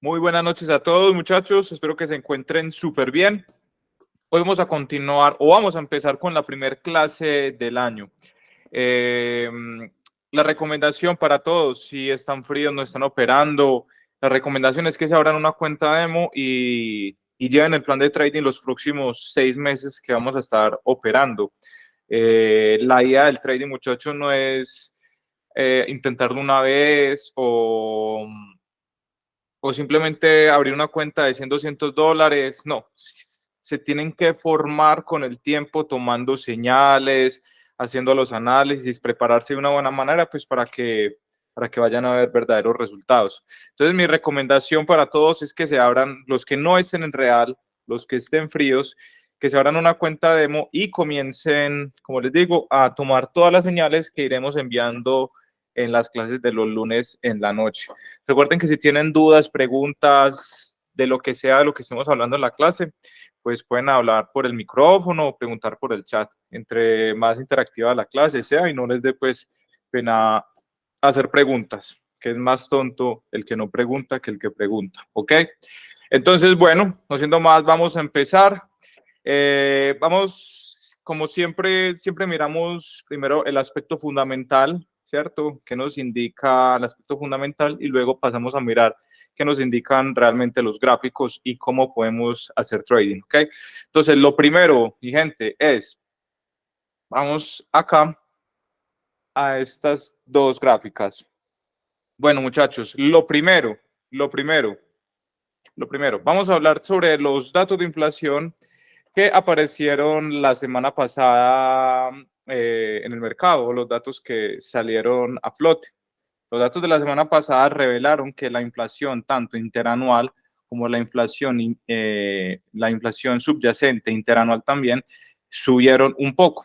Muy buenas noches a todos, muchachos. Espero que se encuentren súper bien. Hoy vamos a continuar o vamos a empezar con la primera clase del año. Eh, la recomendación para todos, si están fríos, no están operando, la recomendación es que se abran una cuenta demo y lleven el plan de trading los próximos 6 meses que vamos a estar operando. La idea del trading, muchachos, no es intentarlo una vez o simplemente abrir una cuenta de 100, $200. No, se tienen que formar con el tiempo, tomando señales, haciendo los análisis, prepararse de una buena manera, pues para que vayan a ver verdaderos resultados. Entonces, mi recomendación para todos es que se abran, los que no estén en real, los que estén fríos, que se abran una cuenta demo y comiencen, como les digo, a tomar todas las señales que iremos enviando en las clases de los lunes en la noche. Recuerden que si tienen dudas, preguntas de lo que sea, de lo que estemos hablando en la clase, pues pueden hablar por el micrófono o preguntar por el chat. Entre más interactiva la clase sea y no les dé pues pena hacer preguntas, que es más tonto el que no pregunta que el que pregunta, ¿ok? Entonces, bueno, no siendo más, vamos a empezar. Vamos, como siempre miramos primero el aspecto fundamental, ¿cierto? ¿Qué nos indica el aspecto fundamental? Y luego pasamos a mirar qué nos indican realmente los gráficos y cómo podemos hacer trading, ¿ok? Entonces, lo primero, mi gente, vamos acá a estas dos gráficas. Bueno, muchachos, lo primero, vamos a hablar sobre los datos de inflación que aparecieron la semana pasada en el mercado, los datos que salieron a flote. Los datos de la semana pasada revelaron que la inflación, tanto interanual como la inflación subyacente interanual también, subieron un poco.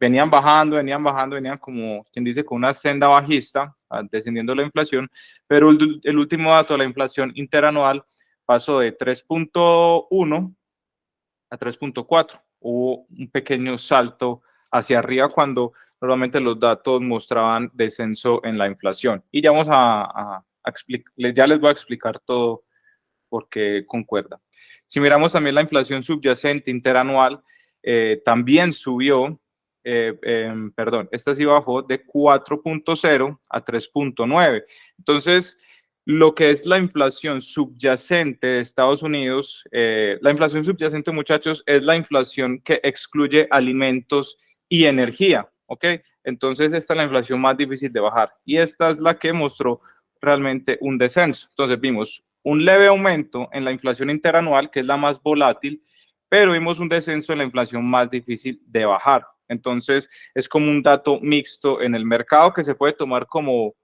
Venían bajando, venían como quien dice con una senda bajista, descendiendo la inflación, pero el último dato de la inflación interanual pasó de 3.1 a 3.4. Hubo un pequeño salto hacia arriba cuando normalmente los datos mostraban descenso en la inflación. Y ya vamos a explicar, ya les voy a explicar todo porque concuerda. Si miramos también la inflación subyacente interanual, también subió, esta sí bajó de 4.0 a 3.9. Entonces, lo que es la inflación subyacente de Estados Unidos, la inflación subyacente, muchachos, es la inflación que excluye alimentos y energía, ¿ok? Entonces, esta es la inflación más difícil de bajar y esta es la que mostró realmente un descenso. Entonces, vimos un leve aumento en la inflación interanual, que es la más volátil, pero vimos un descenso en la inflación más difícil de bajar. Entonces, es como un dato mixto en el mercado que se puede tomar como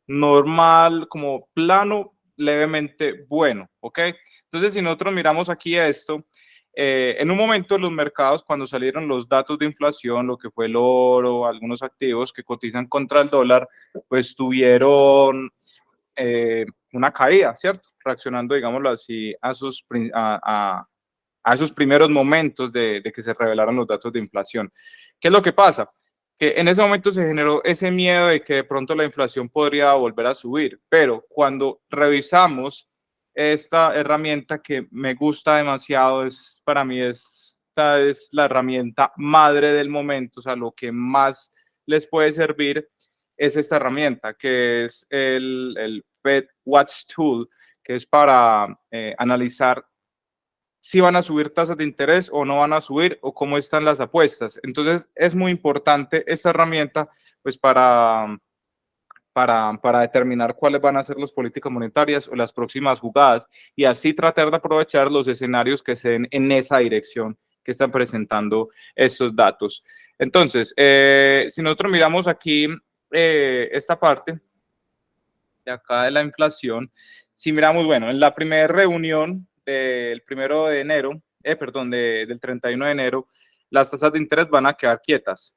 normal, como plano, levemente bueno, ¿ok? Entonces, si nosotros miramos aquí esto, en un momento los mercados, cuando salieron los datos de inflación, lo que fue el oro, algunos activos que cotizan contra el dólar, pues tuvieron una caída, ¿cierto? Reaccionando, digámoslo así, a esos primeros momentos de que se revelaron los datos de inflación. ¿Qué es lo que pasa? Que en ese momento se generó ese miedo de que de pronto la inflación podría volver a subir, pero cuando revisamos esta herramienta que me gusta demasiado, para mí esta es la herramienta madre del momento, o sea, lo que más les puede servir es esta herramienta, que es el Fed Watch Tool, que es para analizar si van a subir tasas de interés o no van a subir o cómo están las apuestas. Entonces, es muy importante esta herramienta pues para determinar cuáles van a ser las políticas monetarias o las próximas jugadas y así tratar de aprovechar los escenarios que se den en esa dirección que están presentando estos datos. Entonces, si nosotros miramos aquí esta parte de acá de la inflación, si miramos, bueno, en la primera reunión del 1 de enero, del 31 de enero, las tasas de interés van a quedar quietas,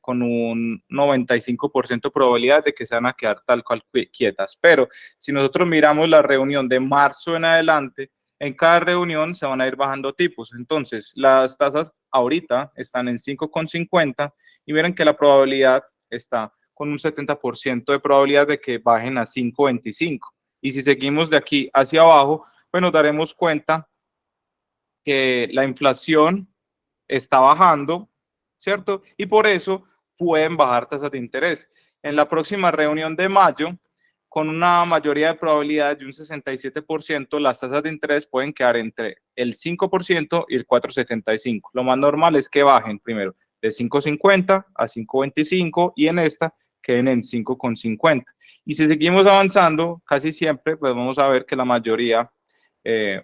con un 95% de probabilidad de que se van a quedar tal cual quietas. Pero si nosotros miramos la reunión de marzo en adelante, en cada reunión se van a ir bajando tipos. Entonces, las tasas ahorita están en 5,50 y miren que la probabilidad está con un 70% de probabilidad de que bajen a 5.25. Y si seguimos de aquí hacia abajo, pues nos daremos cuenta que la inflación está bajando, ¿cierto? Y por eso pueden bajar tasas de interés. En la próxima reunión de mayo, con una mayoría de probabilidades de un 67%, las tasas de interés pueden quedar entre el 5% y el 4,75%. Lo más normal es que bajen primero de 5,50 a 5,25 y en esta queden en 5,50. Y si seguimos avanzando, casi siempre, pues vamos a ver que la mayoría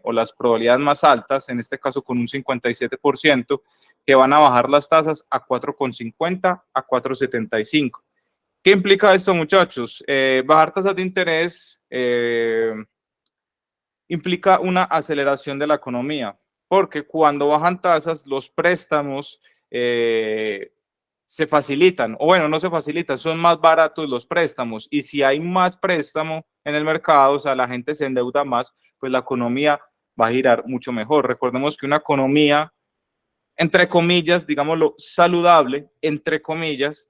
o las probabilidades más altas, en este caso con un 57%, que van a bajar las tasas a 4,50 a 4,75. ¿Qué implica esto, muchachos? Bajar tasas de interés implica una aceleración de la economía, porque cuando bajan tasas, los préstamos se facilitan, o bueno, no se facilitan, son más baratos los préstamos, y si hay más préstamo en el mercado, o sea, la gente se endeuda más, pues la economía va a girar mucho mejor. Recordemos que una economía, entre comillas, digámoslo, saludable, entre comillas,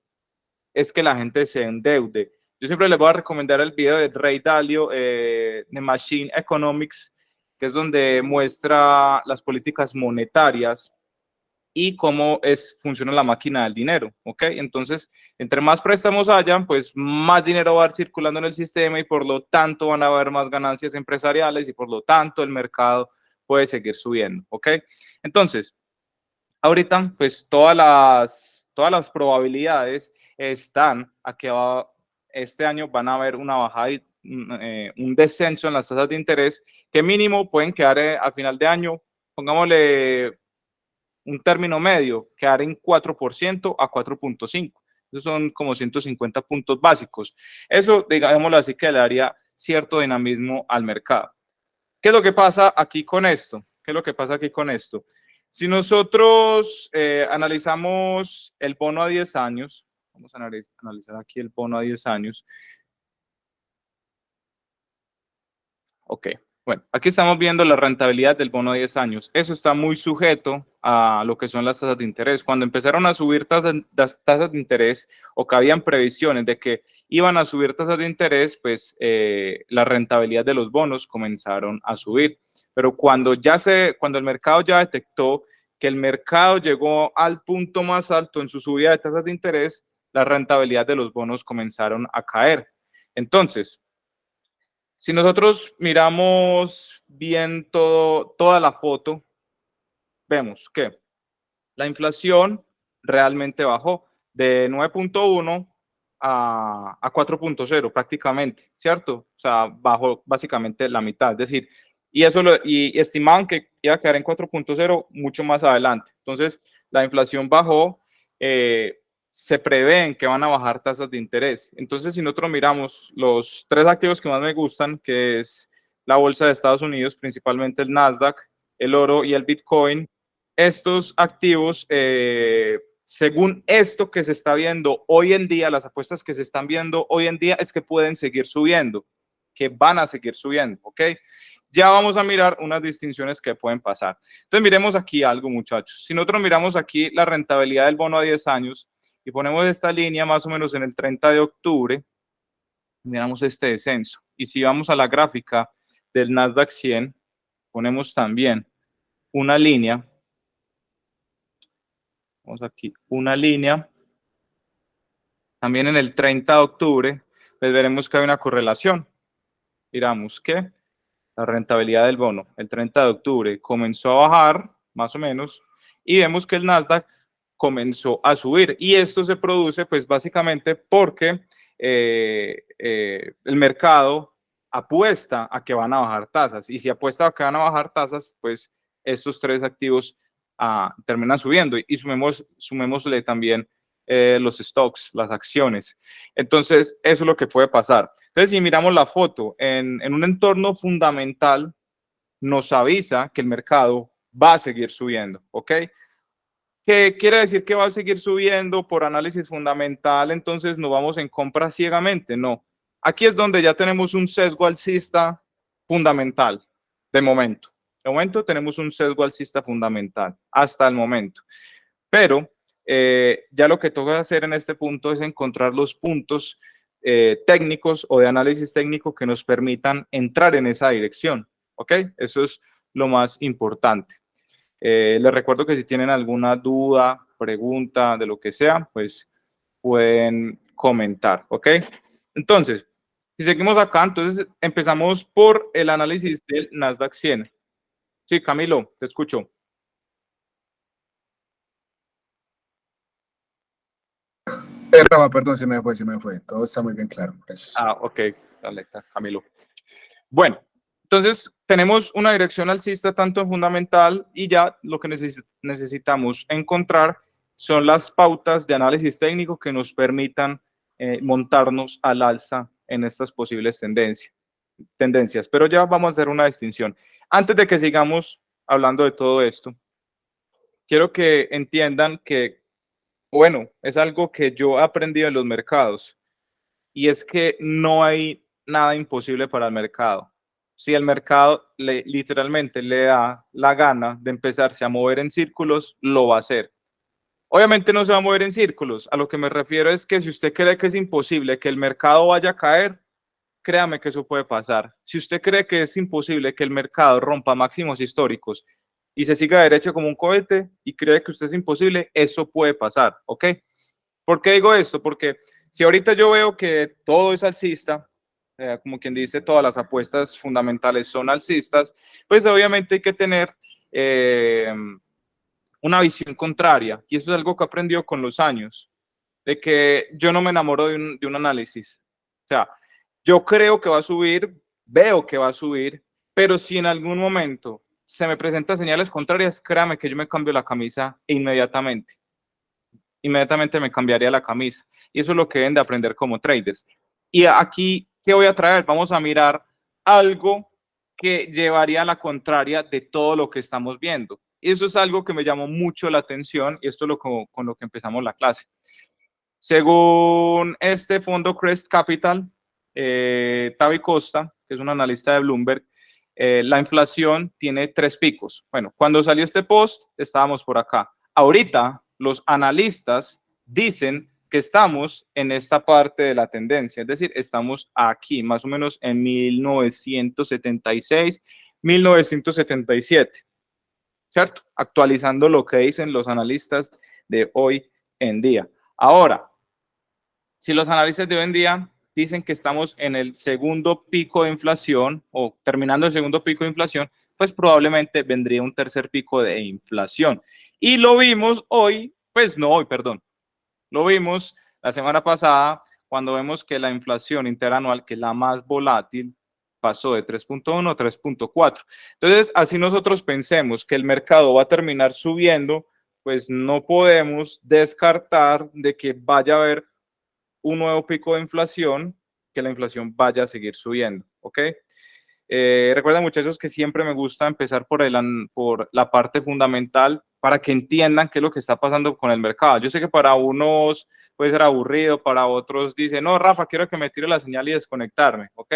es que la gente se endeude. Yo siempre les voy a recomendar el video de Ray Dalio, de Machine Economics, que es donde muestra las políticas monetarias y cómo funciona la máquina del dinero, ¿ok? Entonces, entre más préstamos hayan, pues más dinero va a ir circulando en el sistema y por lo tanto van a haber más ganancias empresariales y por lo tanto el mercado puede seguir subiendo, ¿ok? Entonces, ahorita, pues todas las probabilidades están a que este año van a haber una bajada y un descenso en las tasas de interés que mínimo pueden quedar a final de año, pongámosle un término medio, quedar en 4% a 4,5%. Esos son como 150 puntos básicos. Eso, digámoslo así, que le daría cierto dinamismo al mercado. ¿Qué es lo que pasa aquí con esto? ¿Qué es lo que pasa aquí con esto? Si nosotros analizamos el bono a 10 años, vamos a analizar aquí el bono a 10 años. Ok, bueno, aquí estamos viendo la rentabilidad del bono a 10 años. Eso está muy sujeto a lo que son las tasas de interés. Cuando empezaron a subir las tasas de interés o que habían previsiones de que iban a subir tasas de interés, pues la rentabilidad de los bonos comenzaron a subir. Pero cuando el mercado ya detectó que el mercado llegó al punto más alto en su subida de tasas de interés, la rentabilidad de los bonos comenzaron a caer. Entonces, si nosotros miramos bien toda la foto, vemos que la inflación realmente bajó de 9,1 a 4,0 prácticamente, ¿cierto? O sea, bajó básicamente la mitad, es decir, y estimaban que iba a quedar en 4,0 mucho más adelante. Entonces, la inflación bajó, se prevén que van a bajar tasas de interés. Entonces, si nosotros miramos los tres activos que más me gustan, que es la bolsa de Estados Unidos, principalmente el Nasdaq, el oro y el Bitcoin, estos activos, según esto que se está viendo hoy en día, las apuestas que se están viendo hoy en día es que pueden seguir subiendo, que van a seguir subiendo, ¿ok? Ya vamos a mirar unas distinciones que pueden pasar. Entonces, miremos aquí algo, muchachos. Si nosotros miramos aquí la rentabilidad del bono a 10 años y ponemos esta línea más o menos en el 30 de octubre, miramos este descenso. Y si vamos a la gráfica del Nasdaq 100, ponemos también una línea. Vamos aquí, una línea. También en el 30 de octubre, pues veremos que hay una correlación. Miramos que la rentabilidad del bono el 30 de octubre comenzó a bajar, más o menos, y vemos que el Nasdaq comenzó a subir. Y esto se produce, pues, básicamente porque el mercado apuesta a que van a bajar tasas. Y si apuesta a que van a bajar tasas, pues estos tres activos terminan subiendo. Y sumémosle también los stocks, las acciones. Entonces, eso es lo que puede pasar. Entonces, si miramos la foto en un entorno fundamental, nos avisa que el mercado va a seguir subiendo, ¿ok? ¿Qué quiere decir que va a seguir subiendo por análisis fundamental? Entonces, ¿nos vamos en compra ciegamente? No. Aquí es donde ya tenemos un sesgo alcista fundamental, de momento. De momento tenemos un sesgo alcista fundamental, hasta el momento. Pero ya lo que toca hacer en este punto es encontrar los puntos técnicos o de análisis técnico que nos permitan entrar en esa dirección, ¿ok? Eso es lo más importante. Les recuerdo que si tienen alguna duda, pregunta, de lo que sea, pues pueden comentar, ¿ok? Entonces, si seguimos acá, entonces empezamos por el análisis del Nasdaq 100. Sí, Camilo, te escucho. Rafa, perdón, se me fue. Todo está muy bien claro. Gracias. Ok, dale, está, Camilo. Bueno, entonces tenemos una dirección alcista tanto en fundamental y ya lo que necesitamos encontrar son las pautas de análisis técnico que nos permitan montarnos al alza en estas posibles tendencias. Pero ya vamos a hacer una distinción. Antes de que sigamos hablando de todo esto, quiero que entiendan que, bueno, es algo que yo he aprendido en los mercados y es que no hay nada imposible para el mercado. Si el mercado literalmente le da la gana de empezarse a mover en círculos, lo va a hacer. Obviamente no se va a mover en círculos. A lo que me refiero es que si usted cree que es imposible que el mercado vaya a caer, créame que eso puede pasar. Si usted cree que es imposible que el mercado rompa máximos históricos y se siga derecho como un cohete y cree que usted es imposible, eso puede pasar, ¿ok? ¿Por qué digo esto? Porque si ahorita yo veo que todo es alcista, como quien dice, todas las apuestas fundamentales son alcistas, pues obviamente hay que tener una visión contraria. Y eso es algo que he aprendido con los años, de que yo no me enamoro de un análisis. O sea, yo creo que va a subir, veo que va a subir, pero si en algún momento se me presentan señales contrarias, créame que yo me cambio la camisa inmediatamente. Inmediatamente me cambiaría la camisa. Y eso es lo que deben de aprender como traders. Y aquí, ¿qué voy a traer? Vamos a mirar algo que llevaría a la contraria de todo lo que estamos viendo. Y eso es algo que me llamó mucho la atención y esto es con lo que empezamos la clase. Según este fondo Crest Capital, Tavi Costa, que es un analista de Bloomberg, la inflación tiene 3 picos. Bueno, cuando salió este post, estábamos por acá. Ahorita, los analistas dicen que estamos en esta parte de la tendencia, es decir, estamos aquí, más o menos en 1976, 1977, ¿cierto? Actualizando lo que dicen los analistas de hoy en día. Ahora, si los analistas de hoy en día dicen que estamos en el segundo pico de inflación o terminando el segundo pico de inflación, pues probablemente vendría un tercer pico de inflación. Y lo vimos hoy, pues no hoy, perdón, lo vimos la semana pasada cuando vemos que la inflación interanual, que es la más volátil, pasó de 3.1 a 3.4. Entonces, así nosotros pensemos que el mercado va a terminar subiendo, pues no podemos descartar de que vaya a haber un nuevo pico de inflación, que la inflación vaya a seguir subiendo, ¿ok? Recuerden, muchachos, que siempre me gusta empezar por la parte fundamental para que entiendan qué es lo que está pasando con el mercado. Yo sé que para unos puede ser aburrido, para otros dicen, no, Rafa, quiero que me tire la señal y desconectarme, ¿ok?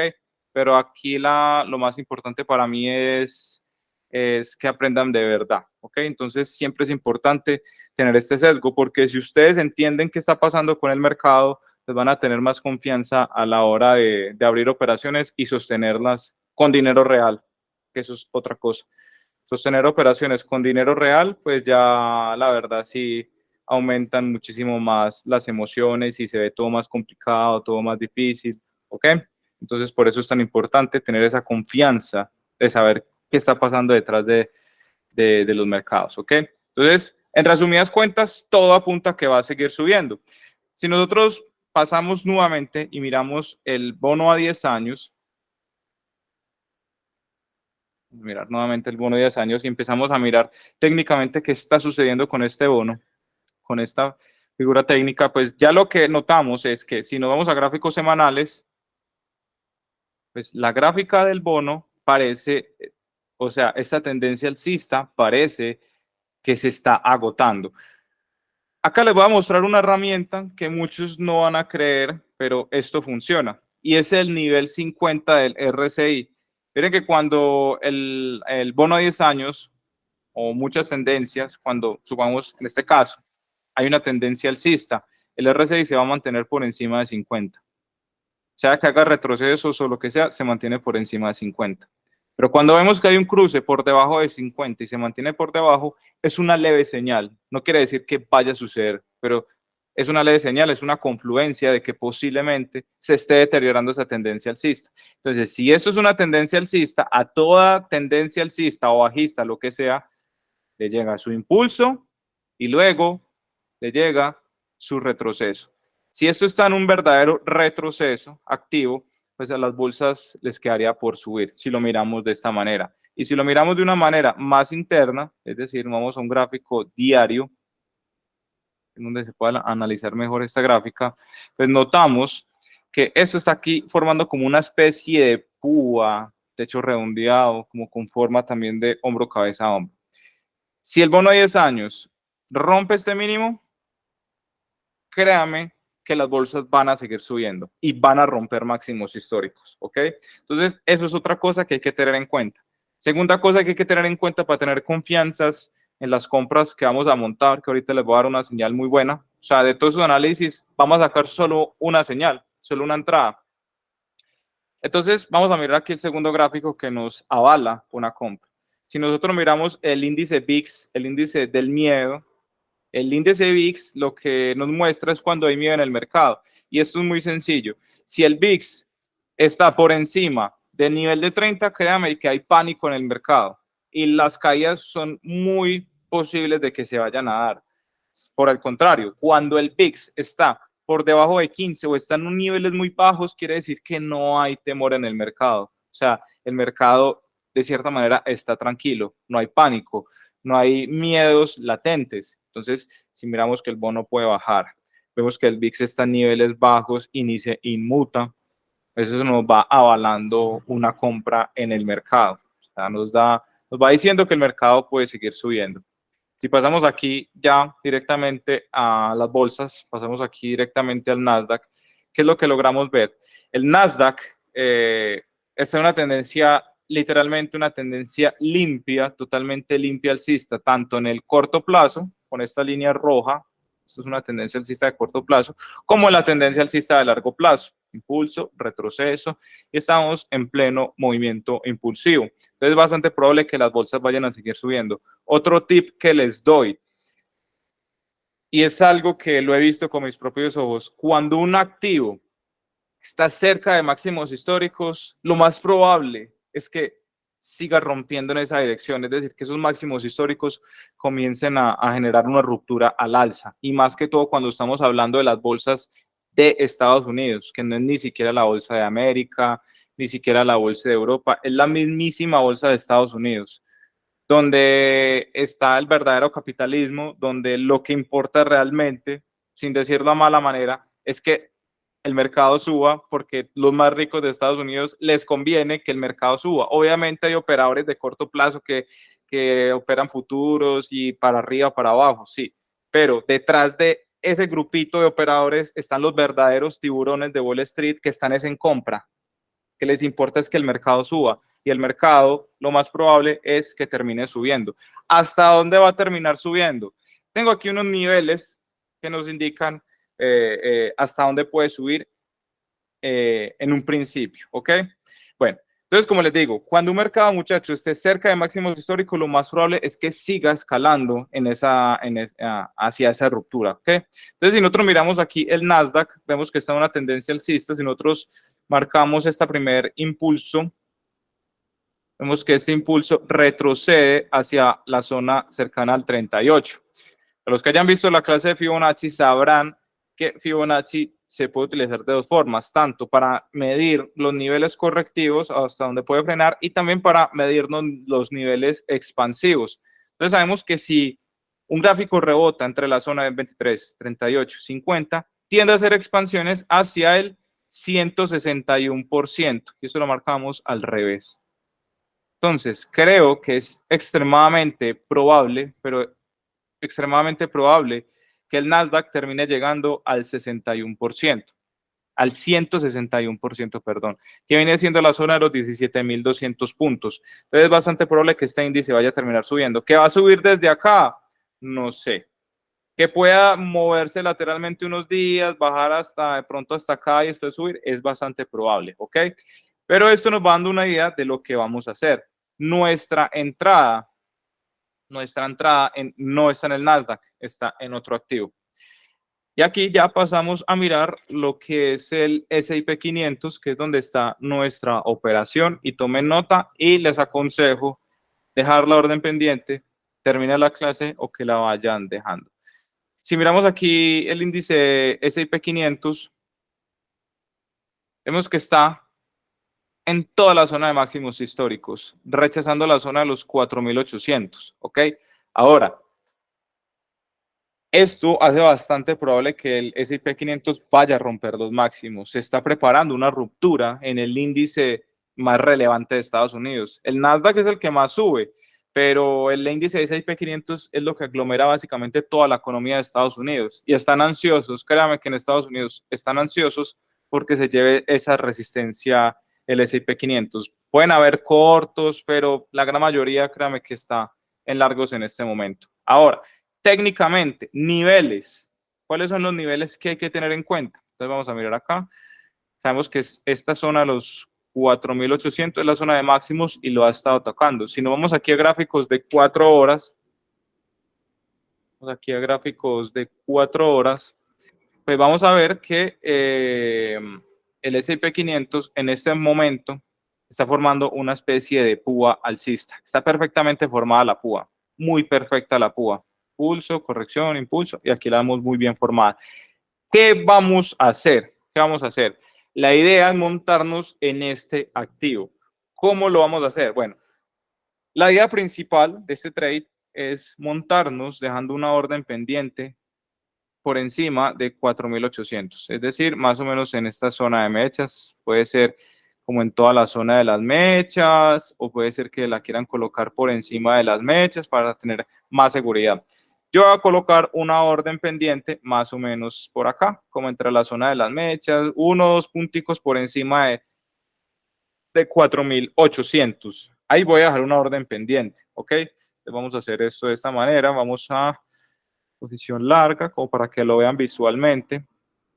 Pero aquí lo más importante para mí es que aprendan de verdad, ¿ok? Entonces siempre es importante tener este sesgo, porque si ustedes entienden qué está pasando con el mercado, pues van a tener más confianza a la hora de abrir operaciones y sostenerlas con dinero real, que eso es otra cosa. Sostener operaciones con dinero real, pues ya la verdad sí aumentan muchísimo más las emociones y se ve todo más complicado, todo más difícil, ¿ok? Entonces por eso es tan importante tener esa confianza de saber qué está pasando detrás de los mercados, ¿ok? Entonces, en resumidas cuentas, todo apunta a que va a seguir subiendo. Si nosotros pasamos nuevamente y miramos el bono a 10 años, mirar nuevamente el bono de 10 años y empezamos a mirar técnicamente qué está sucediendo con este bono, con esta figura técnica, pues ya lo que notamos es que si nos vamos a gráficos semanales, pues la gráfica del bono parece, o sea, esta tendencia alcista parece que se está agotando. Acá les voy a mostrar una herramienta que muchos no van a creer, pero esto funciona. Y es el nivel 50 del RSI. Miren que cuando el bono a 10 años o muchas tendencias, cuando supongamos en este caso hay una tendencia alcista, el RSI se va a mantener por encima de 50. sea que haga retrocesos o lo que sea, se mantiene por encima de 50. Pero cuando vemos que hay un cruce por debajo de 50 y se mantiene por debajo, es una leve señal. No quiere decir que vaya a suceder, pero es una leve señal, es una confluencia de que posiblemente se esté deteriorando esa tendencia alcista. Entonces, si eso es una tendencia alcista, a toda tendencia alcista o bajista, lo que sea, le llega su impulso y luego le llega su retroceso. Si esto está en un verdadero retroceso activo, pues a las bolsas les quedaría por subir, si lo miramos de esta manera. Y si lo miramos de una manera más interna, es decir, vamos a un gráfico diario, en donde se pueda analizar mejor esta gráfica, pues notamos que esto está aquí formando como una especie de púa, techo redondeado, como con forma también de hombro, cabeza, hombro. Si el bono a 10 años rompe este mínimo, créame que las bolsas van a seguir subiendo y van a romper máximos históricos, ¿ok? Entonces, eso es otra cosa que hay que tener en cuenta. Segunda cosa que hay que tener en cuenta para tener confianzas en las compras que vamos a montar, que ahorita les voy a dar una señal muy buena. O sea, de todos esos análisis, vamos a sacar solo una señal, solo una entrada. Entonces, vamos a mirar aquí el segundo gráfico que nos avala una compra. Si nosotros miramos el índice VIX, el índice del miedo, el índice VIX lo que nos muestra es cuando hay miedo en el mercado. Y esto es muy sencillo. Si el VIX está por encima del nivel de 30, créame que hay pánico en el mercado. Y las caídas son muy posibles de que se vayan a dar. Por el contrario, cuando el VIX está por debajo de 15 o está en niveles muy bajos, quiere decir que no hay temor en el mercado. O sea, el mercado de cierta manera está tranquilo, no hay pánico, no hay miedos latentes. Entonces, si miramos que el bono puede bajar, vemos que el VIX está en niveles bajos y ni se inmuta, eso nos va avalando una compra en el mercado. O sea, nos va diciendo que el mercado puede seguir subiendo. Si pasamos aquí ya directamente a las bolsas, pasamos aquí directamente al Nasdaq, ¿qué es lo que logramos ver? El Nasdaq está en una tendencia, literalmente una tendencia limpia, totalmente limpia alcista, tanto en el corto plazo, con esta línea roja, esto es una tendencia alcista de corto plazo, como en la tendencia alcista de largo plazo, impulso, retroceso, y estamos en pleno movimiento impulsivo. Entonces es bastante probable que las bolsas vayan a seguir subiendo. Otro tip que les doy, y es algo que lo he visto con mis propios ojos, cuando un activo está cerca de máximos históricos, lo más probable es que siga rompiendo en esa dirección, es decir, que esos máximos históricos comiencen a generar una ruptura al alza, y más que todo cuando estamos hablando de las bolsas de Estados Unidos, que no es ni siquiera la bolsa de América, ni siquiera la bolsa de Europa, es la mismísima bolsa de Estados Unidos, donde está el verdadero capitalismo, donde lo que importa realmente, sin decirlo a mala manera, es que el mercado suba, porque los más ricos de Estados Unidos les conviene que el mercado suba. Obviamente hay operadores de corto plazo que operan futuros y para arriba, para abajo, sí, pero detrás de ese grupito de operadores están los verdaderos tiburones de Wall Street que están en compra, que les importa es que el mercado suba, y el mercado lo más probable es que termine subiendo. ¿Hasta dónde va a terminar subiendo? Tengo aquí unos niveles que nos indican hasta dónde puede subir en un principio, ¿ok? Bueno, entonces, como les digo, cuando un mercado, muchachos, esté cerca de máximos históricos, lo más probable es que siga escalando hacia esa ruptura, ¿ok? Entonces, si nosotros miramos aquí el Nasdaq, vemos que está en una tendencia alcista. Si nosotros marcamos este primer impulso, vemos que este impulso retrocede hacia la zona cercana al 38. Para los que hayan visto la clase de Fibonacci sabrán que Fibonacci se puede utilizar de dos formas, tanto para medir los niveles correctivos hasta donde puede frenar y también para medir los niveles expansivos. Entonces sabemos que si un gráfico rebota entre la zona de 23, 38, 50, tiende a hacer expansiones hacia el 161%, y eso lo marcamos al revés. Entonces, creo que es extremadamente probable, pero extremadamente probable, que el Nasdaq termine llegando al 61%, al 161%, perdón, que viene siendo la zona de los 17.200 puntos. Entonces, es bastante probable que este índice vaya a terminar subiendo. ¿Qué va a subir desde acá? No sé. Que pueda moverse lateralmente unos días, bajar hasta de pronto hasta acá y después subir, es bastante probable, ¿ok? Pero esto nos va dando una idea de lo que vamos a hacer. Nuestra entrada no está en el Nasdaq, está en otro activo. Y aquí ya pasamos a mirar lo que es el S&P 500, que es donde está nuestra operación. Y tomen nota y les aconsejo dejar la orden pendiente, termine la clase o que la vayan dejando. Si miramos aquí el índice S&P 500, vemos que está en toda la zona de máximos históricos, rechazando la zona de los 4.800, ¿ok? Ahora, esto hace bastante probable que el S&P 500 vaya a romper los máximos. Se está preparando una ruptura en el índice más relevante de Estados Unidos. El Nasdaq es el que más sube, pero el índice de S&P 500 es lo que aglomera básicamente toda la economía de Estados Unidos. Y están ansiosos, créanme que en Estados Unidos están ansiosos porque se lleve esa resistencia el S&P 500. Pueden haber cortos, pero la gran mayoría, créanme que está en largos en este momento. Ahora, técnicamente, niveles. ¿Cuáles son los niveles que hay que tener en cuenta? Entonces vamos a mirar acá. Sabemos que esta zona de los 4.800 es la zona de máximos y lo ha estado tocando. Si nos vamos aquí a gráficos de 4 horas, vamos aquí a gráficos de 4 horas, pues vamos a ver que el S&P 500 en este momento está formando una especie de púa alcista. Está perfectamente formada la púa, muy perfecta la púa. Pulso, corrección, impulso, y aquí la vemos muy bien formada. ¿Qué vamos a hacer? ¿Qué vamos a hacer? La idea es montarnos en este activo. ¿Cómo lo vamos a hacer? Bueno, la idea principal de este trade es montarnos dejando una orden pendiente por encima de 4.800, es decir, más o menos en esta zona de mechas. Puede ser como en toda la zona de las mechas, o puede ser que la quieran colocar por encima de las mechas para tener más seguridad. Yo voy a colocar una orden pendiente más o menos por acá, como entre la zona de las mechas, 1 o 2 punticos por encima de 4.800. Ahí voy a dejar una orden pendiente, ¿ok? Entonces vamos a hacer esto de esta manera. Vamos a posición larga, como para que lo vean visualmente.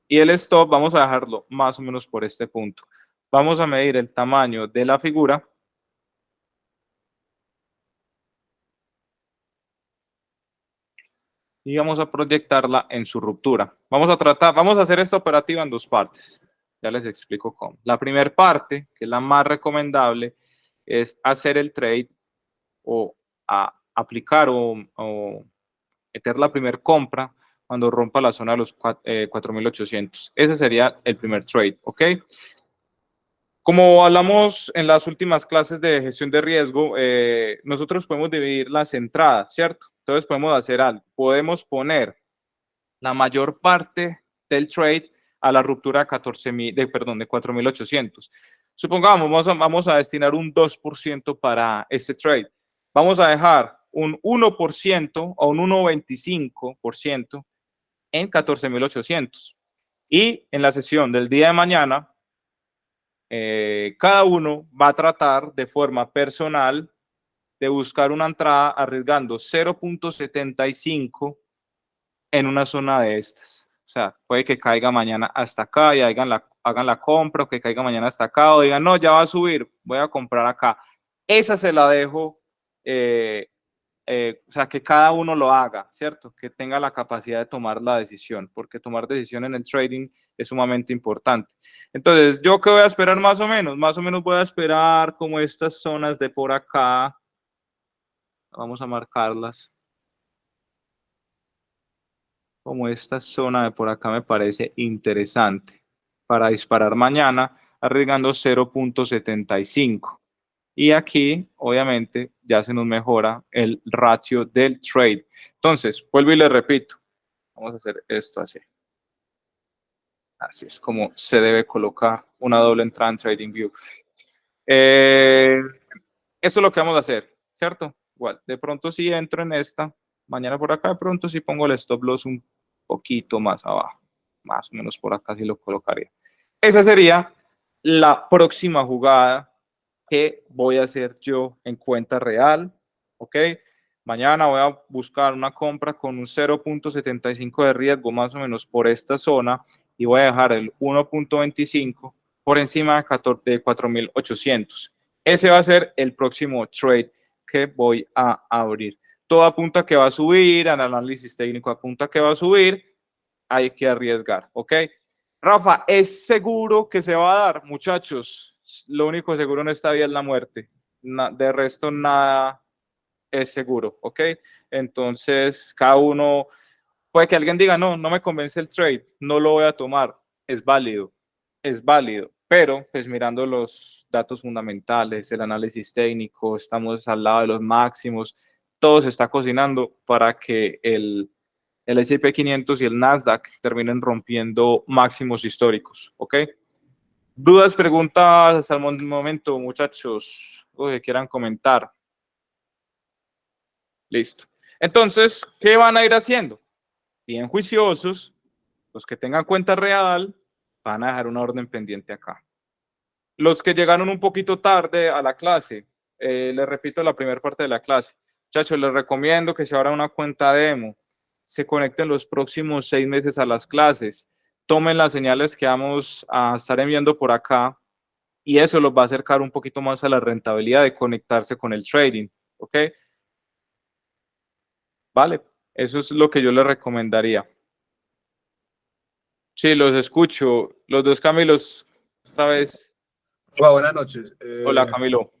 Y el stop vamos a dejarlo más o menos por este punto. Vamos a medir el tamaño de la figura. Y vamos a proyectarla en su ruptura. Vamos a hacer esta operativa en 2 partes. Ya les explico cómo. La primera parte, que es la más recomendable, es hacer el trade o aplicar o meter la primera compra cuando rompa la zona de los 4.800. Ese sería el primer trade, ¿ok? Como hablamos en las últimas clases de gestión de riesgo, nosotros podemos dividir las entradas, ¿cierto? Entonces podemos hacer algo. Podemos poner la mayor parte del trade a la ruptura de 4.800. Supongamos, vamos a destinar un 2% para este trade. Vamos a dejar un 1% o un 1,25% en 14.800. Y en la sesión del día de mañana, cada uno va a tratar de forma personal de buscar una entrada arriesgando 0,75 en una zona de estas. O sea, puede que caiga mañana hasta acá y hagan la compra, o que caiga mañana hasta acá, o digan, no, ya va a subir, voy a comprar acá. Esa se la dejo, o sea, que cada uno lo haga, ¿cierto? Que tenga la capacidad de tomar la decisión, porque tomar decisión en el trading es sumamente importante. Entonces, ¿yo qué voy a esperar más o menos? Más o menos voy a esperar como estas zonas de por acá. Vamos a marcarlas. Como esta zona de por acá me parece interesante para disparar mañana, arriesgando 0,75. Y aquí, obviamente, ya se nos mejora el ratio del trade. Entonces, vuelvo y le repito. Vamos a hacer esto así. Así es como se debe colocar una doble entrada en TradingView. Esto es lo que vamos a hacer, ¿cierto? Igual, de pronto si entro en esta, mañana por acá, de pronto si pongo el stop loss un poquito más abajo, más o menos por acá si lo colocaría. Esa sería la próxima jugada que voy a hacer yo en cuenta real, ¿ok? Mañana voy a buscar una compra con un 0.75 de riesgo más o menos por esta zona y voy a dejar el 1.25 por encima de 4.800. Ese va a ser el próximo trade que voy a abrir. Todo apunta a que va a subir, el análisis técnico apunta a que va a subir, hay que arriesgar, ¿ok? Rafa, ¿es seguro que se va a dar? Muchachos, lo único seguro en esta vida es la muerte. De resto, nada es seguro, ¿ok? Entonces, cada uno, puede que alguien diga, no, no me convence el trade, no lo voy a tomar, es válido, pero pues mirando los datos fundamentales, el análisis técnico, estamos al lado de los máximos, todo se está cocinando para que el S&P 500 y el Nasdaq terminen rompiendo máximos históricos, ¿ok? ¿Dudas, preguntas hasta el momento, muchachos? O que quieran comentar. Listo. Entonces, ¿qué van a ir haciendo? Bien juiciosos, los que tengan cuenta real van a dejar una orden pendiente acá. Los que llegaron un poquito tarde a la clase, les repito la primera parte de la clase, muchachos, les recomiendo que se abran una cuenta demo, se conecten los próximos 6 meses a las clases, tomen las señales que vamos a estar enviando por acá y eso los va a acercar un poquito más a la rentabilidad de conectarse con el trading, ¿ok? Vale, eso es lo que yo les recomendaría. Sí, los escucho. Los dos Camilos, otra vez. Rafa, buenas noches. Hola, Camilo.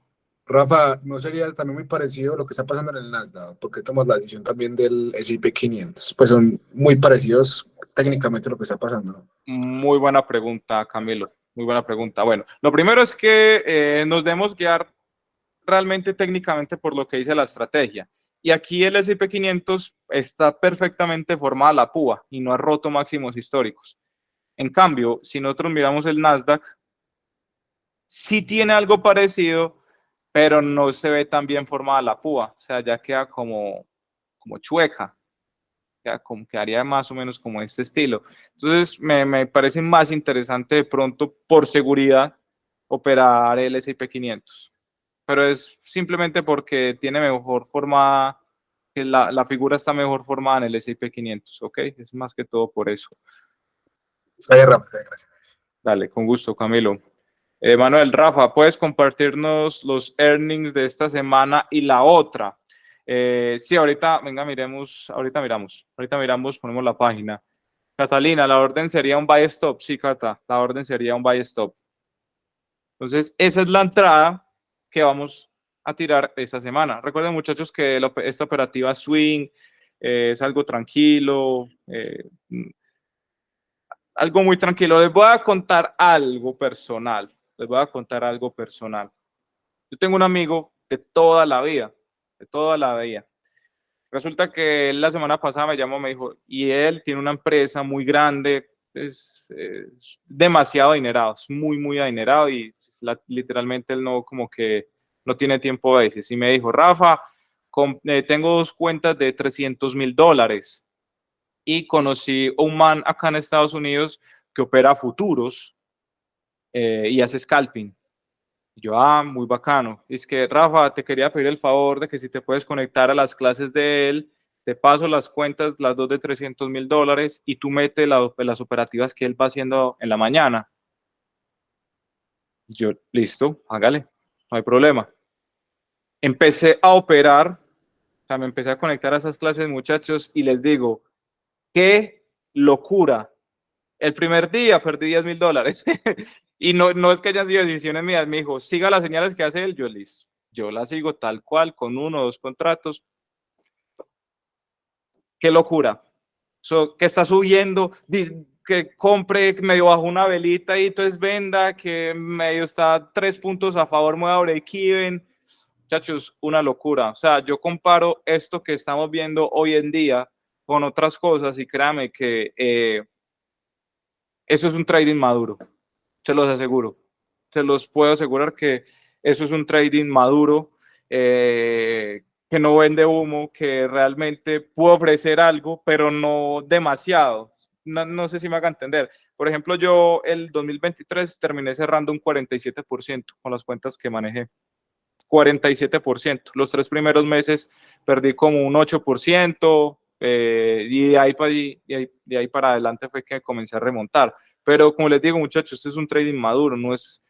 Rafa, ¿no sería también muy parecido lo que está pasando en el Nasdaq? ¿Por qué tomas la decisión también del S&P 500? Pues son muy parecidos técnicamente lo que está pasando, ¿no? Muy buena pregunta, Camilo. Muy buena pregunta. Bueno, lo primero es que nos debemos guiar realmente técnicamente por lo que dice la estrategia. Y aquí el S&P 500 está perfectamente formada la púa y no ha roto máximos históricos. En cambio, si nosotros miramos el Nasdaq, sí tiene algo parecido, pero no se ve tan bien formada la púa. O sea, ya queda como chueca. Quedaría más o menos como este estilo. Entonces, me parece más interesante de pronto, por seguridad, operar el S&P 500. Pero es simplemente porque tiene mejor formada, que la figura está mejor formada en el S&P 500, ¿ok? Es más que todo por eso. Está bien, Rafa, gracias. Dale, con gusto, Camilo. Manuel, Rafa, ¿puedes compartirnos los earnings de esta semana y la otra? Sí, ahorita, venga, ahorita miramos, ponemos la página. Catalina, la orden sería un buy stop. Sí, Cata, la orden sería un buy stop. Entonces, esa es la entrada que vamos a tirar esta semana. Recuerden, muchachos, que esta operativa swing es algo tranquilo, algo muy tranquilo. Les voy a contar algo personal. Yo tengo un amigo de toda la vida, de toda la vida. Resulta que él la semana pasada me llamó, me dijo, y él tiene una empresa muy grande, es demasiado adinerado, es muy, muy adinerado y pues, literalmente él no, como que no tiene tiempo a veces. Y me dijo, Rafa, tengo 2 cuentas de $300,000 y conocí a un man acá en Estados Unidos que opera futuros y hace scalping. Y yo, muy bacano. Y es que, Rafa, te quería pedir el favor de que si te puedes conectar a las clases de él, te paso las cuentas, las dos de $300,000 y tú metes las operativas que él va haciendo en la mañana. Yo, listo, hágale, no hay problema. Empecé a operar, o sea, me empecé a conectar a esas clases, muchachos, y les digo, qué locura. El primer día perdí $10,000 y no es que hayan sido decisiones mías, me dijo, siga las señales que hace él, yo las sigo tal cual, con 1 o 2 contratos. Qué locura. Que está subiendo, que compre medio bajo una velita y entonces venda, que medio está 3 puntos a favor, me voy a break-even. Muchachos, una locura. O sea, yo comparo esto que estamos viendo hoy en día con otras cosas y créame que eso es un trading maduro, se los aseguro. Se los puedo asegurar que eso es un trading maduro, que no vende humo, que realmente puede ofrecer algo, pero no demasiado. No sé si me haga entender. Por ejemplo, yo el 2023 terminé cerrando un 47% con las cuentas que manejé. 47%. Los 3 primeros meses perdí como un 8%, y de ahí para adelante fue que comencé a remontar. Pero como les digo, muchachos, este es un trading maduro, no es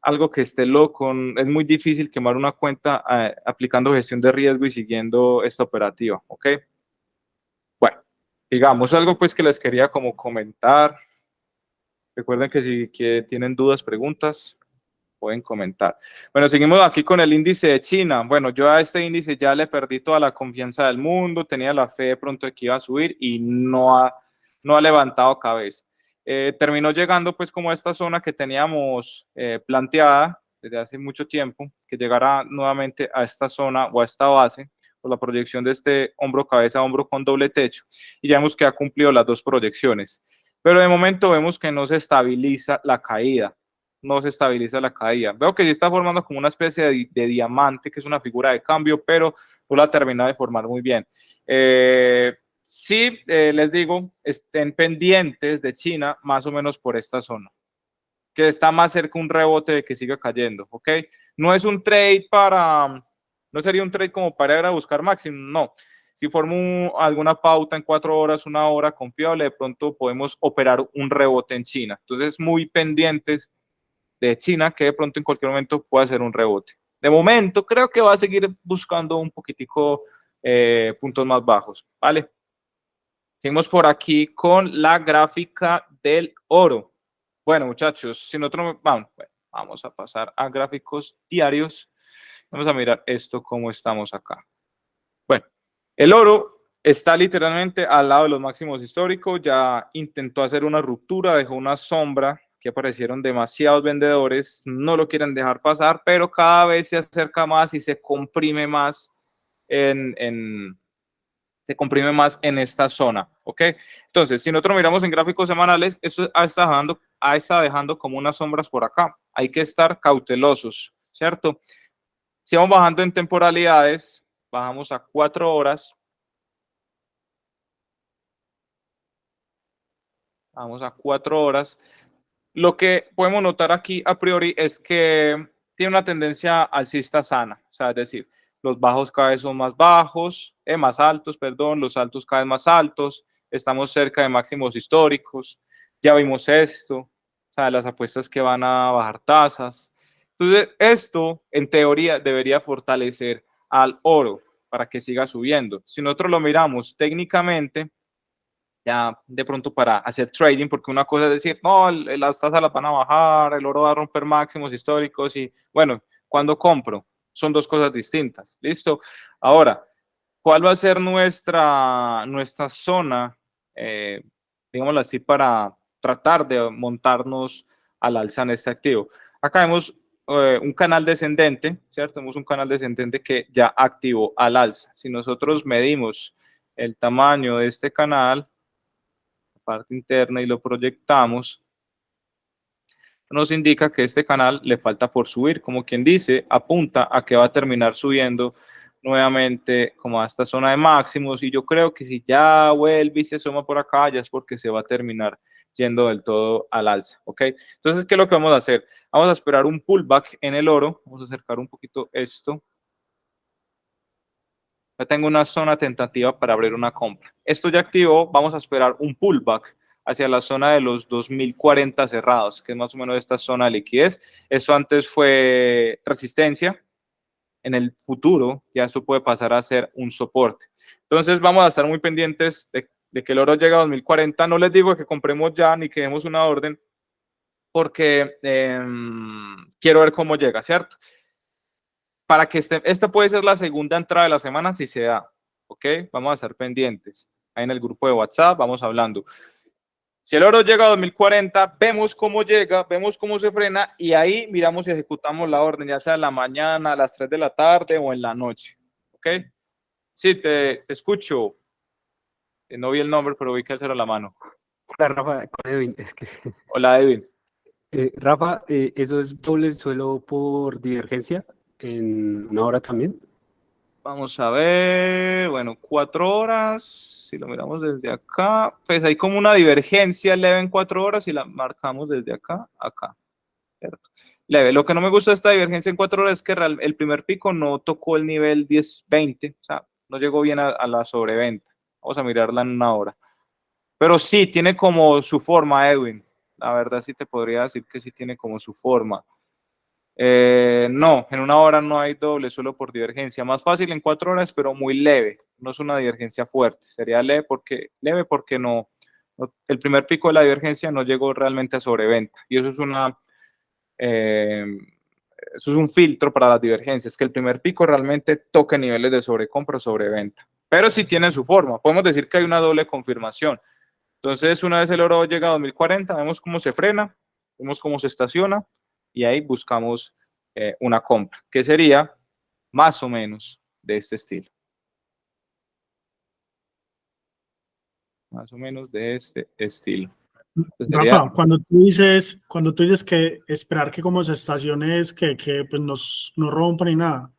algo que esté loco. Es muy difícil quemar una cuenta aplicando gestión de riesgo y siguiendo esta operativa, ¿ok? Bueno, digamos algo pues que les quería como comentar. Recuerden que si tienen dudas, preguntas, pueden comentar. Bueno, seguimos aquí con el índice de China. Bueno, yo a este índice ya le perdí toda la confianza del mundo, tenía la fe de pronto de que iba a subir y no ha levantado cabeza. Terminó llegando pues como a esta zona que teníamos planteada desde hace mucho tiempo, que llegara nuevamente a esta zona o a esta base, por la proyección de este hombro, cabeza, hombro con doble techo, y ya vemos que ha cumplido las dos proyecciones. Pero de momento vemos que no se estabiliza la caída. No se estabiliza la caída. Veo que sí está formando como una especie de diamante, que es una figura de cambio, pero no la ha terminado de formar muy bien. Sí, les digo, estén pendientes de China más o menos por esta zona, que está más cerca un rebote de que siga cayendo, ¿ok? No es un trade no sería un trade como para ir a buscar máximo, no. Si formo alguna pauta en 4 horas, 1 hora confiable, de pronto podemos operar un rebote en China. Entonces, muy pendientes de China, que de pronto en cualquier momento puede hacer un rebote. De momento, creo que va a seguir buscando un poquitico puntos más bajos, ¿vale? Seguimos por aquí con la gráfica del oro. Bueno, muchachos, si nosotros vamos a pasar a gráficos diarios. Vamos a mirar esto, cómo estamos acá. Bueno, el oro está literalmente al lado de los máximos históricos, ya intentó hacer una ruptura, dejó una sombra, que aparecieron demasiados vendedores, no lo quieren dejar pasar, pero cada vez se acerca más y se comprime más en esta zona, ¿ok? Entonces, si nosotros miramos en gráficos semanales, esto está dejando como unas sombras por acá. Hay que estar cautelosos, ¿cierto? Si vamos bajando en temporalidades, bajamos a 4 horas. Vamos a 4 horas. Lo que podemos notar aquí a priori es que tiene una tendencia alcista sana, o sea, es decir, los bajos cada vez son más bajos, más altos, perdón, los altos cada vez más altos, estamos cerca de máximos históricos, ya vimos esto, o sea, las apuestas que van a bajar tasas. Entonces, esto en teoría debería fortalecer al oro para que siga subiendo. Si nosotros lo miramos técnicamente, ya de pronto para hacer trading, porque una cosa es decir, no, las tasas las van a bajar, el oro va a romper máximos históricos y bueno, cuando compro, son dos cosas distintas, ¿listo? Ahora, ¿cuál va a ser nuestra zona, digámoslo así, para tratar de montarnos al alza en este activo? Acá vemos un canal descendente, ¿cierto? Tenemos un canal descendente que ya activó al alza. Si nosotros medimos el tamaño de este canal, parte interna, y lo proyectamos, nos indica que este canal le falta por subir, como quien dice, apunta a que va a terminar subiendo nuevamente como a esta zona de máximos, y yo creo que si ya vuelve y se asoma por acá, ya es porque se va a terminar yendo del todo al alza, ¿ok? Entonces, ¿qué es lo que vamos a hacer? Vamos a esperar un pullback en el oro, vamos a acercar un poquito esto. Ya tengo una zona tentativa para abrir una compra. Esto ya activó, vamos a esperar un pullback hacia la zona de los 2040 cerrados, que es más o menos esta zona de liquidez. Eso antes fue resistencia. En el futuro ya esto puede pasar a ser un soporte. Entonces vamos a estar muy pendientes de que el oro llegue a 2040. No les digo que compremos ya ni que demos una orden, porque quiero ver cómo llega, ¿cierto? Para que esta puede ser la segunda entrada de la semana si se da, ¿ok? Vamos a estar pendientes. Ahí en el grupo de WhatsApp vamos hablando. Si el oro llega a 2040, vemos cómo llega, vemos cómo se frena y ahí miramos si ejecutamos la orden, ya sea en la mañana, a las 3 de la tarde o en la noche, ¿ok? Sí, te escucho. No vi el nombre, pero vi que alzar la mano. Hola, Rafa, con Edwin, es que... Hola, Edwin. Rafa, ¿eso es doble suelo por divergencia en 1 hora también? Vamos a ver, bueno, 4 horas, si lo miramos desde acá, pues hay como una divergencia leve en 4 horas y la marcamos desde acá a acá, ¿cierto? leve. Lo que no me gusta de esta divergencia en 4 horas es que el primer pico no tocó el nivel 10-20, o sea, no llegó bien a la sobreventa. Vamos a mirarla en una hora. Pero sí, tiene como su forma, Edwin. La verdad sí te podría decir que sí tiene como su forma. No, en una hora no hay doble, solo por divergencia. Más fácil en 4 horas, pero muy leve. No es una divergencia fuerte. Sería leve porque el primer pico de la divergencia no llegó realmente a sobreventa. Y eso es eso es un filtro para las divergencias, que el primer pico realmente toque niveles de sobrecompra o sobreventa. Pero sí tiene su forma. Podemos decir que hay una doble confirmación. Entonces, una vez el oro llega a 2040, vemos cómo se frena, vemos cómo se estaciona y ahí buscamos una compra, que sería más o menos de este estilo. Más o menos de este estilo. Rafa, cuando tú dices que esperar que como se estacione es que pues no rompa ni nada.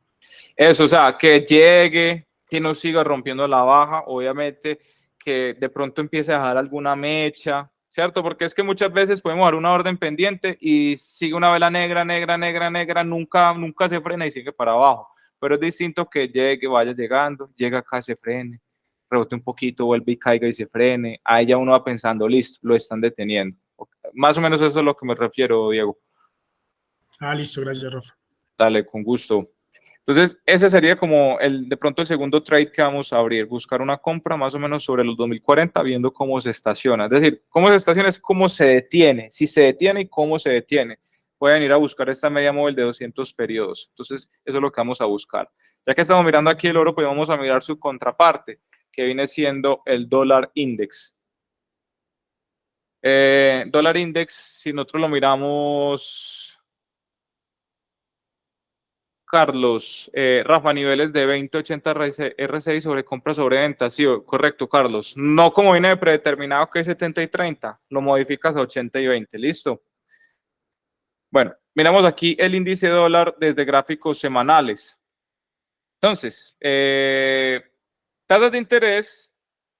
Eso, o sea, que llegue, que no siga rompiendo la baja, obviamente que de pronto empiece a dejar alguna mecha, ¿cierto? Porque es que muchas veces podemos dar una orden pendiente y sigue una vela negra, negra, negra, negra, nunca se frena y sigue para abajo. Pero es distinto que llegue, vaya llegando, llega acá, se frene, rebote un poquito, vuelve y caiga y se frene. Ahí ya uno va pensando, listo, lo están deteniendo. Más o menos eso es lo que me refiero, Diego. Ah, listo, gracias, Rafa. Dale, con gusto. Entonces, ese sería como de pronto el segundo trade que vamos a abrir, buscar una compra más o menos sobre los 2040, viendo cómo se estaciona. Es decir, cómo se estaciona es cómo se detiene, si se detiene y cómo se detiene. Pueden ir a buscar esta media móvil de 200 periodos. Entonces, eso es lo que vamos a buscar. Ya que estamos mirando aquí el oro, pues vamos a mirar su contraparte, que viene siendo el dólar index. Dólar index, si nosotros lo miramos... Carlos, Rafa, niveles de 20-80 RSI sobre compra sobre venta. Sí, correcto, Carlos. No como viene de predeterminado que es 70 y 30, lo modificas a 80 y 20, listo. Bueno, miramos aquí el índice dólar desde gráficos semanales. Entonces, tasas de interés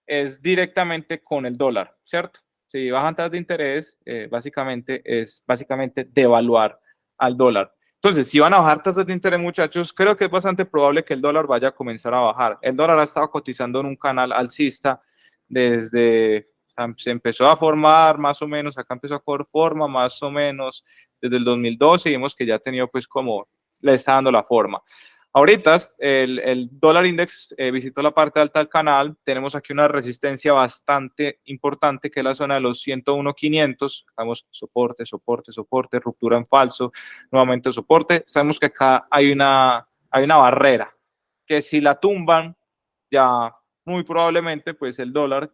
es directamente con el dólar, ¿cierto? Si bajan tasas de interés, básicamente es devaluar al dólar. Entonces, si van a bajar tasas de interés, muchachos, creo que es bastante probable que el dólar vaya a comenzar a bajar. El dólar ha estado cotizando en un canal alcista se empezó a formar más o menos, acá empezó a coger forma más o menos desde el 2012 y vemos que ya ha tenido pues como le está dando la forma. Ahorita el dólar index visitó la parte alta del canal, tenemos aquí una resistencia bastante importante que es la zona de los 101.500, vamos soporte, soporte, soporte, ruptura en falso, nuevamente soporte, sabemos que acá hay una barrera, que si la tumban ya muy probablemente pues el dólar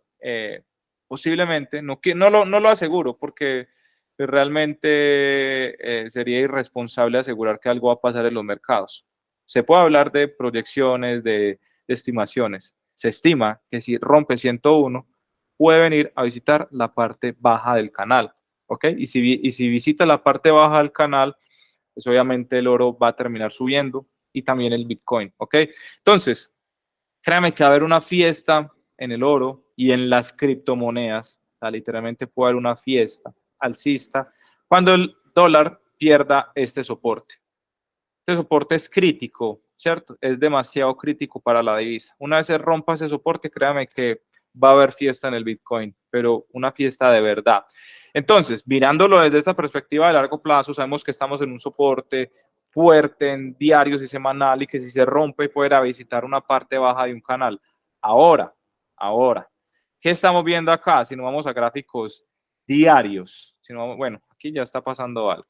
posiblemente, no lo aseguro porque realmente sería irresponsable asegurar que algo va a pasar en los mercados. Se puede hablar de proyecciones, de estimaciones. Se estima que si rompe 101, puede venir a visitar la parte baja del canal, ¿ok? Y si visita la parte baja del canal, pues obviamente el oro va a terminar subiendo y también el Bitcoin, ¿ok? Entonces, créame que va a haber una fiesta en el oro y en las criptomonedas, o sea, literalmente puede haber una fiesta alcista cuando el dólar pierda este soporte. Este soporte es crítico, ¿cierto? Es demasiado crítico para la divisa. Una vez se rompa ese soporte, créame que va a haber fiesta en el Bitcoin, pero una fiesta de verdad. Entonces, mirándolo desde esta perspectiva de largo plazo, sabemos que estamos en un soporte fuerte en diarios y semanal y que si se rompe puede ir a visitar una parte baja de un canal. Ahora, ¿qué estamos viendo acá? Si no vamos a gráficos diarios, bueno, aquí ya está pasando algo.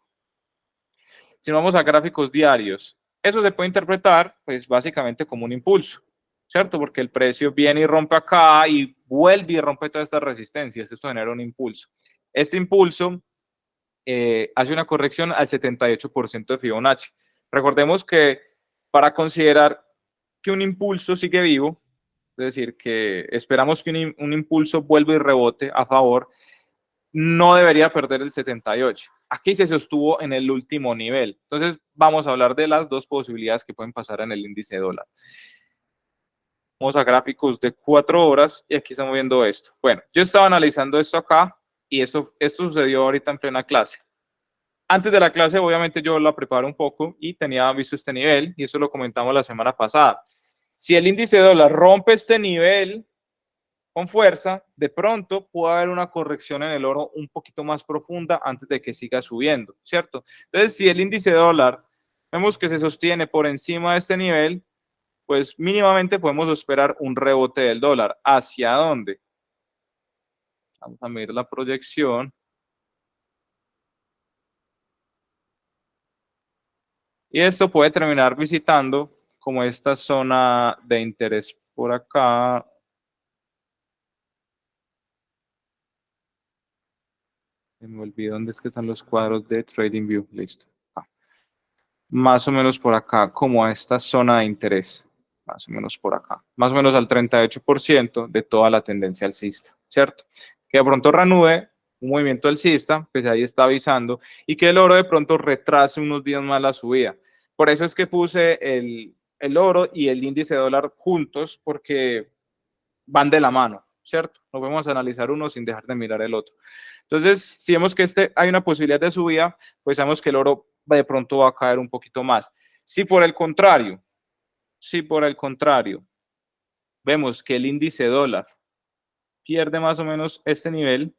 Si nos vamos a gráficos diarios, eso se puede interpretar, pues, básicamente como un impulso, ¿cierto? Porque el precio viene y rompe acá y vuelve y rompe todas estas resistencias. Esto genera un impulso. Este impulso hace una corrección al 78% de Fibonacci. Recordemos que para considerar que un impulso sigue vivo, es decir, que esperamos que un impulso vuelva y rebote a favor, no debería perder el 78. Aquí se sostuvo en el último nivel. Entonces, vamos a hablar de las dos posibilidades que pueden pasar en el índice dólar. Vamos a gráficos de 4 horas y aquí estamos viendo esto. Bueno, yo estaba analizando esto acá y esto sucedió ahorita en plena clase. Antes de la clase, obviamente, yo la preparo un poco y tenía visto este nivel, y eso lo comentamos la semana pasada. Si el índice de dólar rompe este nivel con fuerza, de pronto puede haber una corrección en el oro un poquito más profunda antes de que siga subiendo, ¿cierto? Entonces, si el índice de dólar vemos que se sostiene por encima de este nivel, pues mínimamente podemos esperar un rebote del dólar. ¿Hacia dónde? Vamos a medir la proyección. Y esto puede terminar visitando como esta zona de interés por acá. Me olvidé dónde es que están los cuadros de TradingView. Listo. Más o menos por acá, como a esta zona de interés. Más o menos por acá. Más o menos al 38% de toda la tendencia alcista, ¿cierto? Que de pronto reanude un movimiento alcista, pues ahí está avisando, y que el oro de pronto retrase unos días más la subida. Por eso es que puse el oro y el índice de dólar juntos, porque van de la mano, ¿cierto? No podemos analizar uno sin dejar de mirar el otro. Entonces, si vemos que hay una posibilidad de subida, pues sabemos que el oro de pronto va a caer un poquito más. Si por el contrario, vemos que el índice dólar pierde más o menos este nivel,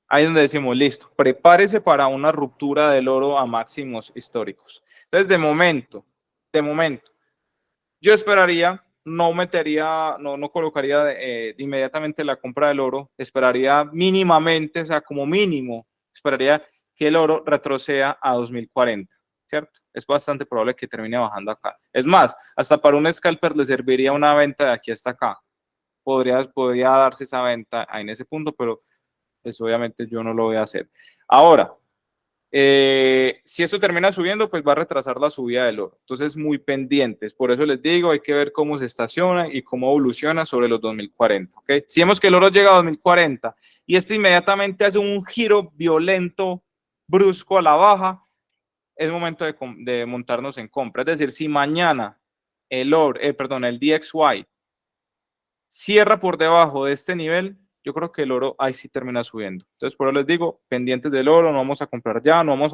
ahí es donde decimos, listo, prepárese para una ruptura del oro a máximos históricos. Entonces, de momento, yo esperaría, no colocaría inmediatamente la compra del oro, esperaría mínimamente, o sea, como mínimo, esperaría que el oro retroceda a 2040, ¿cierto? Es bastante probable que termine bajando acá. Es más, hasta para un scalper le serviría una venta de aquí hasta acá. Podría darse esa venta en ese punto, pero pues obviamente yo no lo voy a hacer. Ahora, si eso termina subiendo, pues va a retrasar la subida del oro. Entonces, muy pendientes. Por eso les digo, hay que ver cómo se estaciona y cómo evoluciona sobre los 2040. ¿Okay? Si vemos que el oro llega a 2040 y este inmediatamente hace un giro violento, brusco a la baja, es momento de montarnos en compra. Es decir, si mañana el DXY cierra por debajo de este nivel, yo creo que el oro ahí sí termina subiendo. Entonces, por eso les digo, pendientes del oro, no vamos a comprar ya, no vamos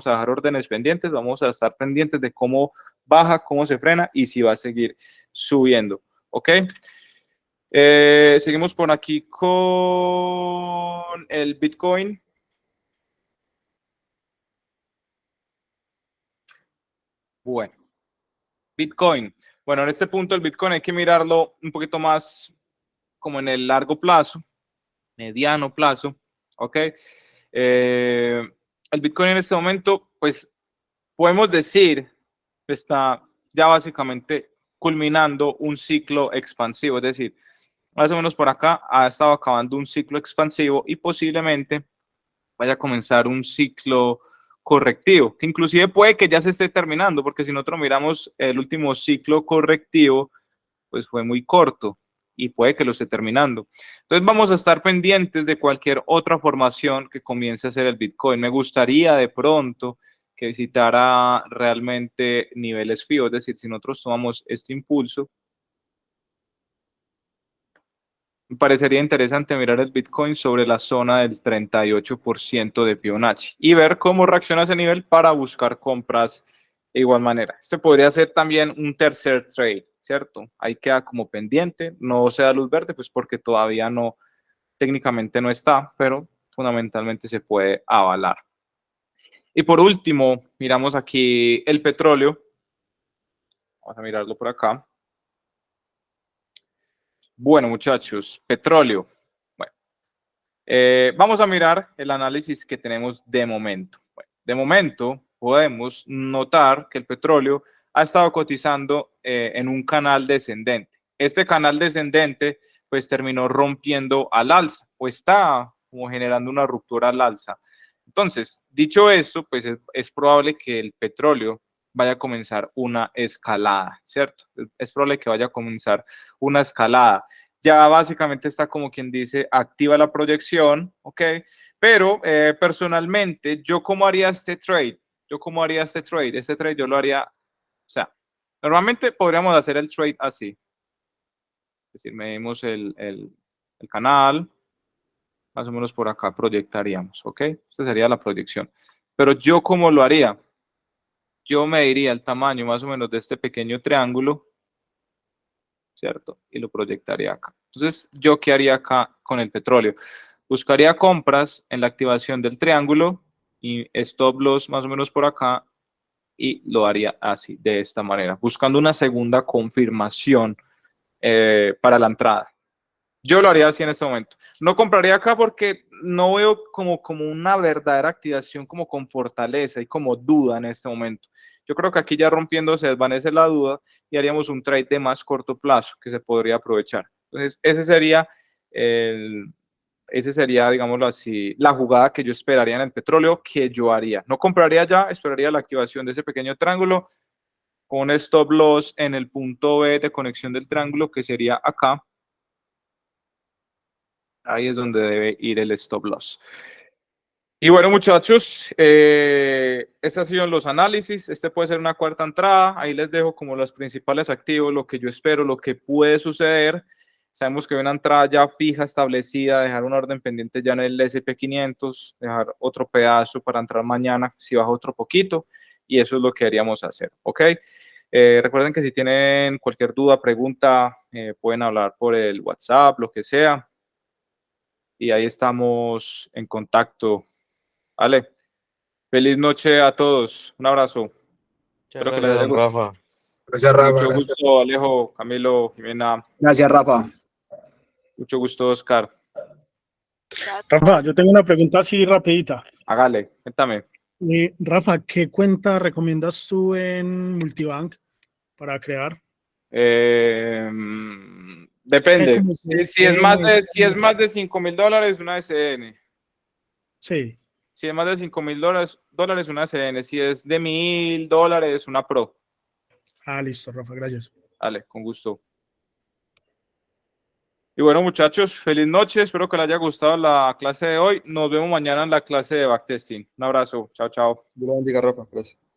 a dejar órdenes pendientes, vamos a estar pendientes de cómo baja, cómo se frena y si va a seguir subiendo. ¿Ok? Seguimos por aquí con el Bitcoin. Bueno, Bitcoin. Bueno, en este punto el Bitcoin hay que mirarlo un poquito más como en el largo plazo, mediano plazo, ¿ok? El Bitcoin en este momento, pues podemos decir, está ya básicamente culminando un ciclo expansivo, es decir, más o menos por acá ha estado acabando un ciclo expansivo y posiblemente vaya a comenzar un ciclo correctivo, que inclusive puede que ya se esté terminando, porque si nosotros miramos el último ciclo correctivo, pues fue muy corto y puede que lo esté terminando. Entonces vamos a estar pendientes de cualquier otra formación que comience a hacer el Bitcoin. Me gustaría de pronto que visitara realmente niveles fijos, es decir, si nosotros tomamos este impulso, me parecería interesante mirar el Bitcoin sobre la zona del 38% de Fibonacci y ver cómo reacciona ese nivel para buscar compras de igual manera. Este podría ser también un tercer trade, ¿cierto? Ahí queda como pendiente, no se da luz verde, pues porque todavía no, técnicamente no está, pero fundamentalmente se puede avalar. Y por último, miramos aquí el petróleo. Vamos a mirarlo por acá. Bueno, muchachos, petróleo. Bueno, vamos a mirar el análisis que tenemos de momento. Bueno, de momento podemos notar que el petróleo ha estado cotizando en un canal descendente. Este canal descendente pues terminó rompiendo al alza o está como generando una ruptura al alza. Entonces, dicho esto, pues es probable que el petróleo vaya a comenzar una escalada, ¿cierto? Es probable que vaya a comenzar una escalada. Ya básicamente está como quien dice, activa la proyección, ¿ok? Pero personalmente, ¿yo cómo haría este trade? Este trade yo lo haría, o sea, normalmente podríamos hacer el trade así. Es decir, medimos el canal, más o menos por acá proyectaríamos, ¿ok? Esta sería la proyección. Pero yo, ¿cómo lo haría? Yo mediría el tamaño más o menos de este pequeño triángulo, ¿cierto? Y lo proyectaría acá. Entonces, ¿yo qué haría acá con el petróleo? Buscaría compras en la activación del triángulo y stop loss más o menos por acá y lo haría así, de esta manera, buscando una segunda confirmación para la entrada. Yo lo haría así en este momento. No compraría acá porque no veo como una verdadera activación como con fortaleza y como duda en este momento. Yo creo que aquí ya rompiendo se desvanece la duda y haríamos un trade de más corto plazo que se podría aprovechar. Entonces, ese sería, digámoslo así, la jugada que yo esperaría en el petróleo, que yo haría. No compraría ya, esperaría la activación de ese pequeño triángulo con stop loss en el punto B de conexión del triángulo, que sería acá. Ahí es donde debe ir el stop loss. Y bueno, muchachos, estos han sido los análisis. Este puede ser una cuarta entrada. Ahí les dejo como los principales activos, lo que yo espero, lo que puede suceder. Sabemos que hay una entrada ya fija, establecida, dejar una orden pendiente ya en el SP500, dejar otro pedazo para entrar mañana si baja otro poquito, y eso es lo que deberíamos hacer, ¿ok? Recuerden que si tienen cualquier duda, pregunta, pueden hablar por el WhatsApp, lo que sea, y ahí estamos en contacto, ¿vale? Feliz noche a todos, un abrazo. Espero que les haya gustado. Rafa. Gracias, Rafa. Mucho Gracias. gusto, Alejo, Camilo, Jimena. Gracias, Rafa. Mucho gusto, Oscar. Rafa, yo tengo una pregunta así rapidita. Hágale, cuéntame. Rafa, ¿qué cuenta recomiendas tú en Multibank para crear? Depende. Como Si es más de $5,000, una SN. Sí. Si es más de $5,000, una SN. Si es de $1,000, una Pro. Ah, listo, Rafa, gracias. Dale, con gusto. Y bueno, muchachos, feliz noche. Espero que les haya gustado la clase de hoy. Nos vemos mañana en la clase de backtesting. Un abrazo. Chao, chao. Dios lo bendiga, Rafa. Gracias.